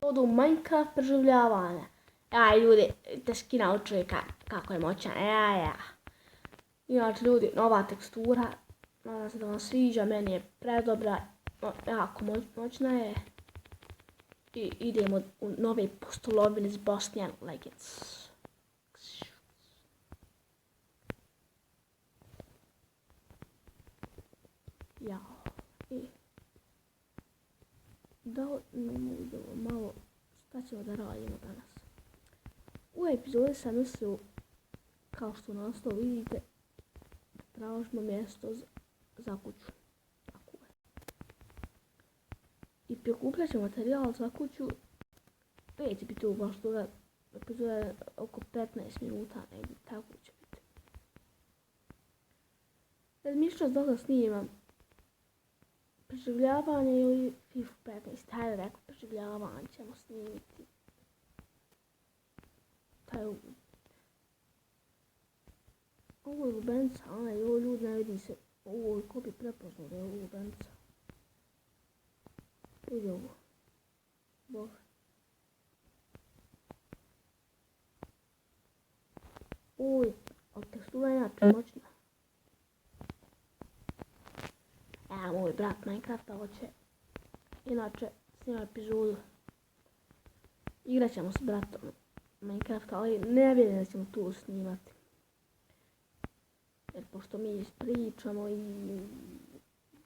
Odu u Minecraft preživljavanja. Aj ljudi, teški naučili kako je moćan. Inače ljudi, nova tekstura. Nadam se da vam sviđa, meni je predobra. Jako moćna je. I idemo u nove postolovine iz Bosnian Legends. Jao. Da idemo malo, šta ćemo da radimo danas? U epizodi sam mislio, kao što naslov vidite, da tražimo mjesto za kuću. Tako je. I prikupljat ćemo materijal za kuću. Neće biti ovo baš duga epizoda, oko 15 minuta, negdje tako će biti. Razmišljao da snimam preživljavanje ili FIFA 15, hajde rekao preživljavanje ćemo snimiti. Ovo je lubenica, ovo ljudi ne vidi se, ovo ko bi prepoznao da je ovo lubenica. Vidi ovo. Bože. Ovo je od tekstura inače moćna. Evo moj brat Minecrafta hoće inače snima epizodu. Igrat ćemo s bratom Minecrafta, ali ne vjerujem da ćemo tu snimati. Jer pošto mi pričamo i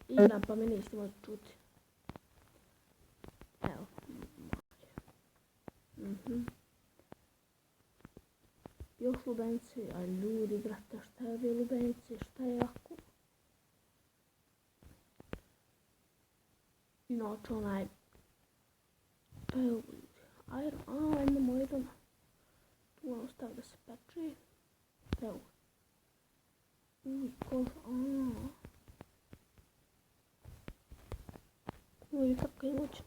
igram pa me nećete moći čuti. Evo. Još lubenice, a ljudi brate šta je ove lubenice, šta je jako? Inače onaj, evo, imamo jedan, tu vam stav da se peče, evo, koža, kako je moćno.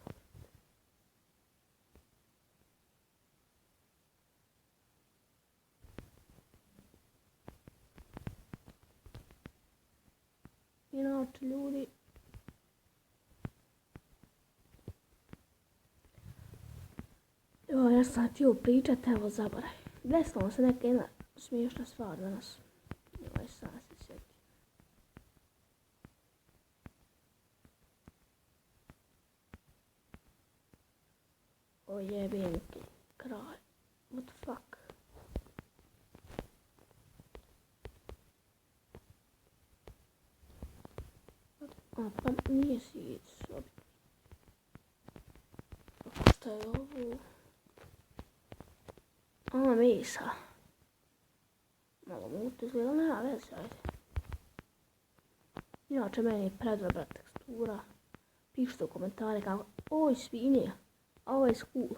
Inače ljudi, ja sam htio pričat, evo zaboravim. Desila se neka jedna smiješna stvar danas. Sad se sjetim. O jebem ti kralj. What the fuck? Pa nije si sobi. Šta je ovo? Mesa. Malo muto izgleda, nema veze, ajde. Inače, meni je predobra tekstura. Pišite u komentare kako, oj svinje, a ovo je cool.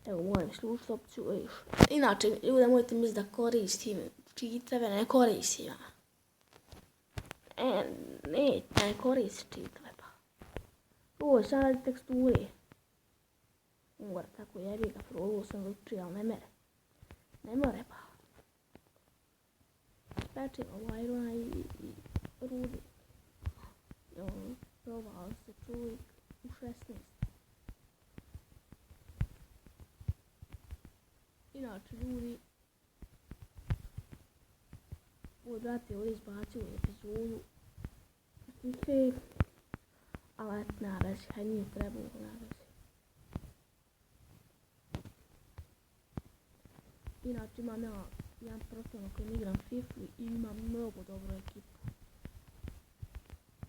Evo, moram slušati opciju još. Inače, ljude, mojte misliti da koristim čitave, ne koristim ja. Ne koristim čitave pa. Ovo je sad radi teksture. Mora tako jebi ga, prvo sam učio, ali ne mere. Ne more pa. Pečem ovo irona i rudi. Probao se čovjek u 16. Inače ljudi, moj brat je ovdje izbacio epizodu FIFA, ali eto nema veze, haj nije trebalo nema veze. Inače imam ja jedan profil na kojem igram FIFA i imam mnogo dobru ekipu.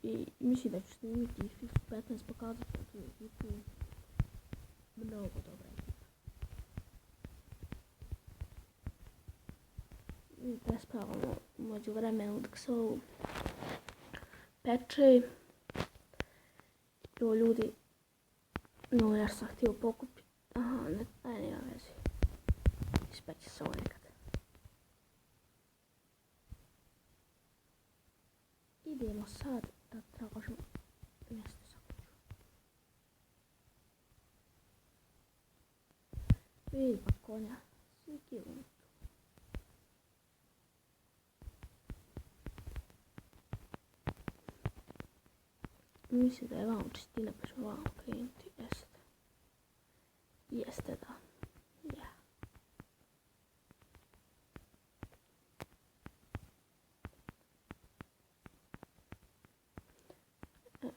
I mislim da ću snimiti FIFA 15, pokazati tu ekipu. Mnogo dobra ekipa. I prespravamo umeđu vremenu dok se ovo peče. Jo ljudi, no ja sam htio pokupiti. Aha, nema veze. Ispeće se ovo nekad. Idemo sad da tražimo mjesto za kuću. Vidi pa konja, svi kilometri. Mislim da je vamo čistina pa ćemo vamo krenuti. Jeste. Jeste da. Ja.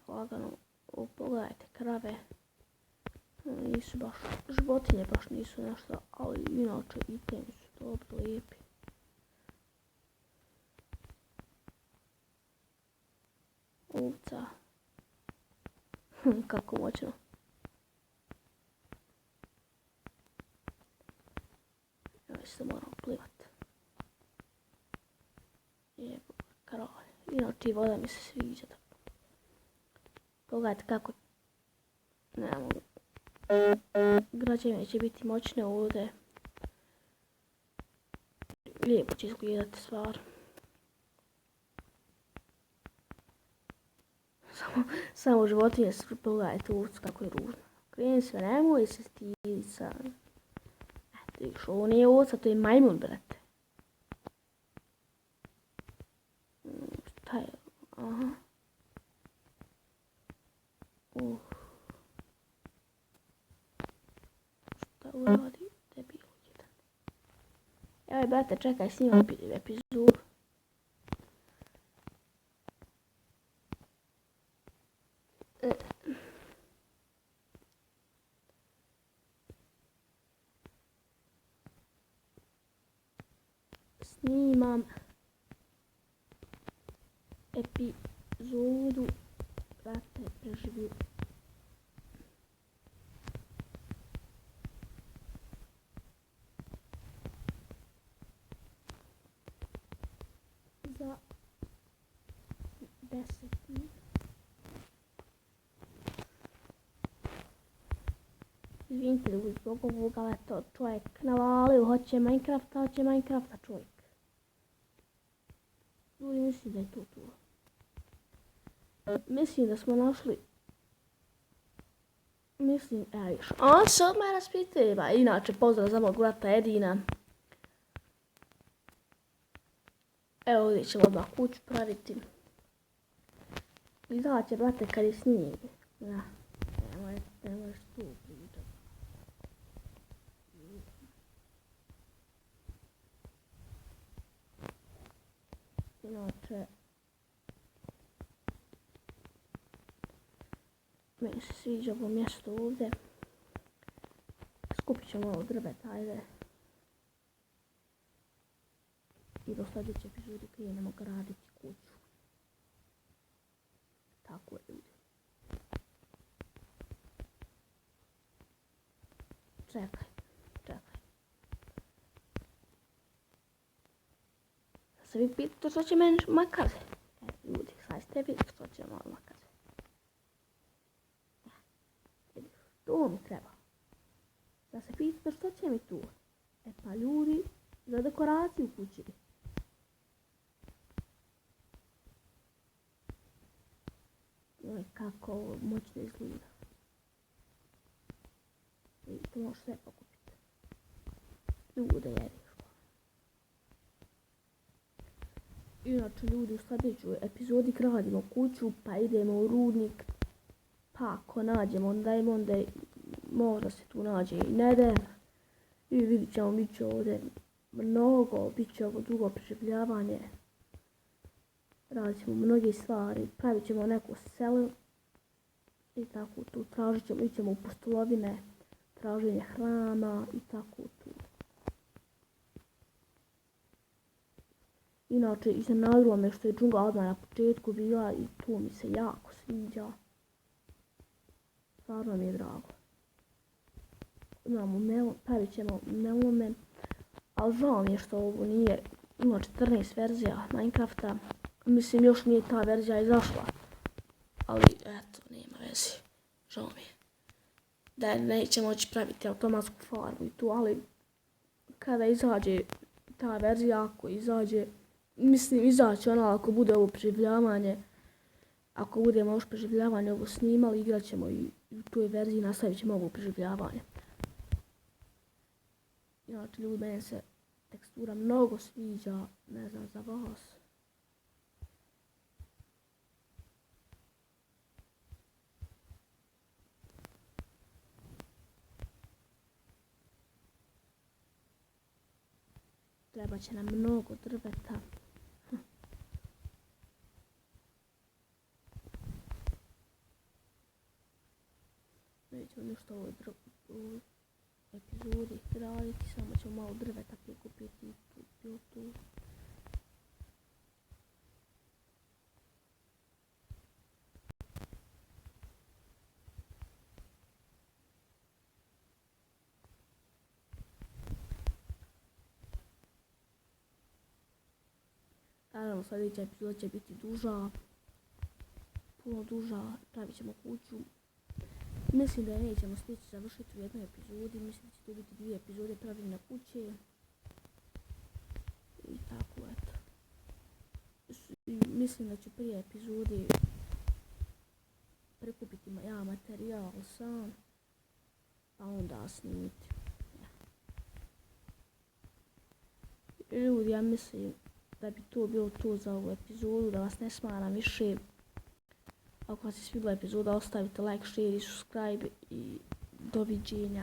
Lagano. Pogledajte krave. Nisu baš, životinje baš nisu nešto, ali inače i temi su dobro lijepi. Ovca. Kako moćno. Evo se moramo plivat. Jebo, kralj. Inače i voda mi se sviđa. Pogledajte kako... Ne mogu. Građevine će biti moćne ovdje. Lijepo će izgledati stvar. Samo životinje se pogledajte ovdje kako je ružno. Kreni sve, nemoj se stiditi sad. Eto viš, ovo nije ovca, to je majmun, brate. Šta je? Aha. Šta uradi? Debil jedan. Evo brate, čekaj, snimam epizodu. Snimam epizodu, brate, preživio. Za 10 minuta. Izvinite ljudi, zbog ovoga, ali to čovjek navalio, hoće Minecrafta čovjek. Ljudi, mislim da je to. Mislim da smo našli... viš. On se odmah raspitava. Inače, pozdrav za mog brata Edina. Evo ovdje ćemo odmah kuću praviti. Izgledat će, brate, kad je snijeg. Ja. Nemojš tu pričati. Inače... Meni se sviđa ovo mjesto ovdje. Skupit ćemo ovo drveta, ajde. I do sljedeće epizode krenemo graditi kuću. Tako je ljudi. Čekaj. Se vi pitate što će meni makaze? Ljudi, sad ste vidjeti što će malo makaze. To mi treba. Da se pitate što će mi tu. E pa ljudi, za dekoraciju kući. Joj, kako ovo moćno izgleda. I to možeš sve pokupiti. Ljude jediš. Inače ljudi, u sljedećoj epizodi gradimo kuću, pa idemo u rudnik. Pa ako nađemo Diamond, možda se tu nađe i Nether. I vidit ćemo, bit će ovdje mnogo, bit će ovo dugo preživljavanje. Radit ćemo mnoge stvari, pravit ćemo neko selo. I tako tu tražit ćemo, ićemo u pustolovine, traženje hrana i tako tu. Inače, iznenadilo me što je džungla odmah na početku bila i to mi se jako sviđa. Stvarno mi je drago. Imamo melon, pravit ćemo melone, ali žao mi je što ovo nije, ima 14 verzija Minecrafta. Mislim, još nije ta verzija izašla. Ali, eto, nema veze. Žao mi je. Da neće moći praviti automatsku farmu i tu, ali kada izađe ta verzija, ako izađe, mislim, izaće ona ako bude ovo preživljavanje. Ako budemo još preživljavanje ovo snimali, igrat ćemo i u toj verziji, nastavit ćemo ovo preživljavanje. Inače, ljudi, meni se tekstura mnogo sviđa, ne znam za vas. Treba će nam mnogo drveta. Nećemo ništa u ovoj epizodi raditi, samo ćemo malo drveta prikupiti i tu. Naravno, sljedeća epizoda će biti duža, puno duža, pravit ćemo kuću. Mislim da je nećemo stići završiti u jednoj epizodi, mislim da će to biti 2 epizode pravljenja kuće. I tako, eto. Mislim da ću prije epizode prikupiti materijal sam, pa onda snimiti. Ljudi, ja mislim da bi to bilo to za ovu epizodu, da vas ne smaram više. Ako vas je svidjela epizoda, ostavite like, share i subscribe i doviđenja.